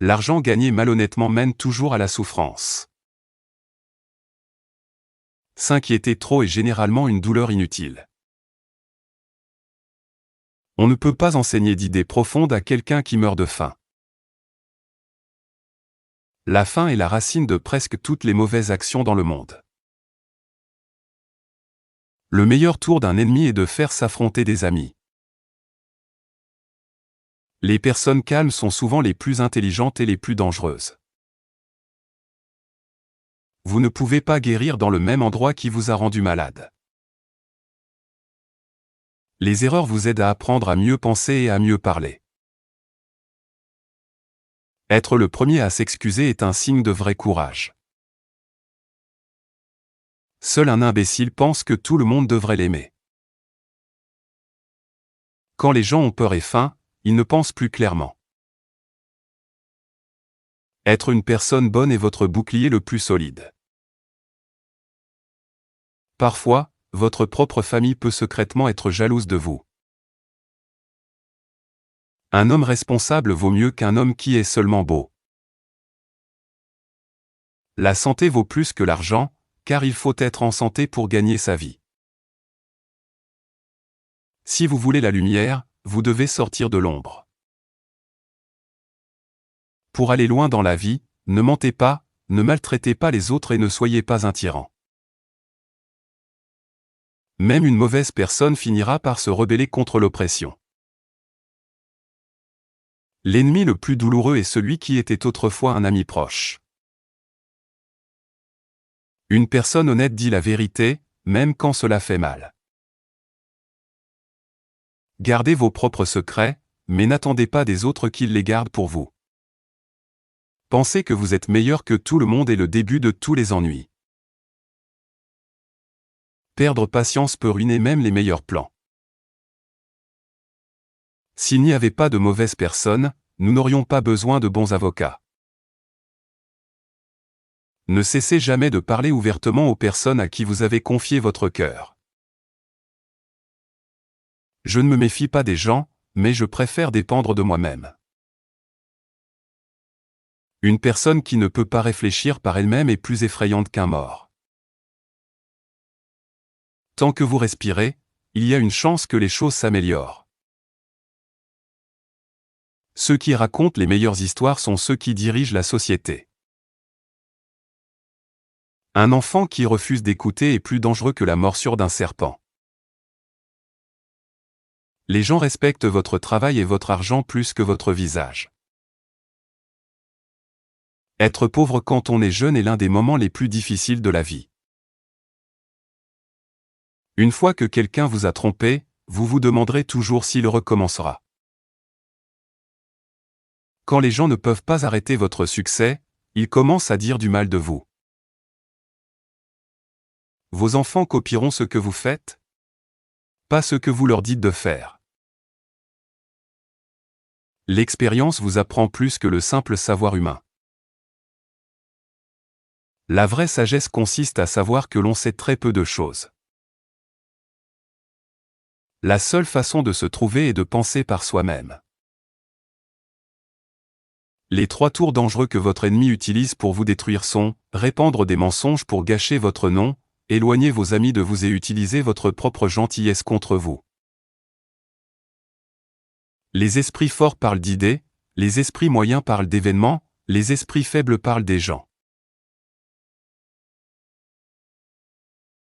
L'argent gagné malhonnêtement mène toujours à la souffrance. S'inquiéter trop est généralement une douleur inutile. On ne peut pas enseigner d'idées profondes à quelqu'un qui meurt de faim. La faim est la racine de presque toutes les mauvaises actions dans le monde. Le meilleur tour d'un ennemi est de faire s'affronter des amis. Les personnes calmes sont souvent les plus intelligentes et les plus dangereuses. Vous ne pouvez pas guérir dans le même endroit qui vous a rendu malade. Les erreurs vous aident à apprendre à mieux penser et à mieux parler. Être le premier à s'excuser est un signe de vrai courage. Seul un imbécile pense que tout le monde devrait l'aimer. Quand les gens ont peur et faim, ils ne pensent plus clairement. Être une personne bonne est votre bouclier le plus solide. Parfois, votre propre famille peut secrètement être jalouse de vous. Un homme responsable vaut mieux qu'un homme qui est seulement beau. La santé vaut plus que l'argent, car il faut être en santé pour gagner sa vie. Si vous voulez la lumière, vous devez sortir de l'ombre. Pour aller loin dans la vie, ne mentez pas, ne maltraitez pas les autres et ne soyez pas un tyran. Même une mauvaise personne finira par se rebeller contre l'oppression. L'ennemi le plus douloureux est celui qui était autrefois un ami proche. Une personne honnête dit la vérité, même quand cela fait mal. Gardez vos propres secrets, mais n'attendez pas des autres qu'ils les gardent pour vous. Pensez que vous êtes meilleur que tout le monde est le début de tous les ennuis. Perdre patience peut ruiner même les meilleurs plans. S'il n'y avait pas de mauvaises personnes, nous n'aurions pas besoin de bons avocats. Ne cessez jamais de parler ouvertement aux personnes à qui vous avez confié votre cœur. Je ne me méfie pas des gens, mais je préfère dépendre de moi-même. Une personne qui ne peut pas réfléchir par elle-même est plus effrayante qu'un mort. Tant que vous respirez, il y a une chance que les choses s'améliorent. Ceux qui racontent les meilleures histoires sont ceux qui dirigent la société. Un enfant qui refuse d'écouter est plus dangereux que la morsure d'un serpent. Les gens respectent votre travail et votre argent plus que votre visage. Être pauvre quand on est jeune est l'un des moments les plus difficiles de la vie. Une fois que quelqu'un vous a trompé, vous vous demanderez toujours s'il recommencera. Quand les gens ne peuvent pas arrêter votre succès, ils commencent à dire du mal de vous. Vos enfants copieront ce que vous faites, pas ce que vous leur dites de faire. L'expérience vous apprend plus que le simple savoir humain. La vraie sagesse consiste à savoir que l'on sait très peu de choses. La seule façon de se trouver est de penser par soi-même. Les 3 tours dangereux que votre ennemi utilise pour vous détruire sont répandre des mensonges pour gâcher votre nom, éloigner vos amis de vous et utiliser votre propre gentillesse contre vous. Les esprits forts parlent d'idées, les esprits moyens parlent d'événements, les esprits faibles parlent des gens.